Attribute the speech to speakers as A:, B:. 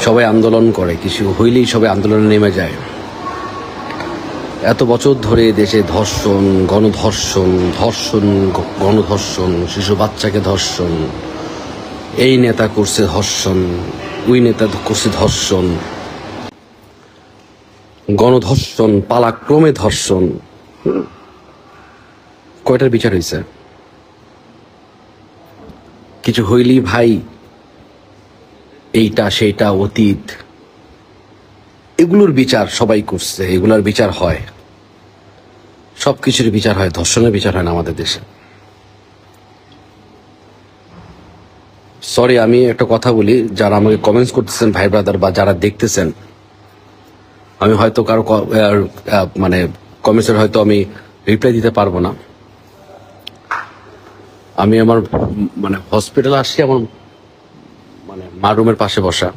A: সবাই আন্দোলন করে, কিছু হইলেই সবাই আন্দোলনে নেমে যায়। এত বছর ধরে দেশে ধর্ষণ, গণধর্ষণ, গণধর্ষণ, শিশু বাচ্চাকে ধর্ষণ, এই নেতা করছে ধর্ষণ, ওই নেতা করছে ধর্ষণ, গণধর্ষণ, পালাক্রমে ধর্ষণ। কয়টার বিচার হয়েছে? কিছু হইলেই ভাই এইটা সেইটা অতীত, এগুলোর বিচার সবাই করছে, এগুলোর বিচার হয়, সবকিছুর বিচার হয়, ধর্ষণের বিচার হয় না আমাদের দেশে। সরি, আমি একটা কথা বলি, যারা আমাকে কমেন্টস করতেছেন ভাই ব্রাদার বা যারা দেখতেছেন, আমি হয়তো কারো মানে কমেন্টসের হয়তো আমি রিপ্লাই দিতে পারবো না। আমি আমার মানে হসপিটালে আসছি, আমার মানে মা রুমের পাশে বসা।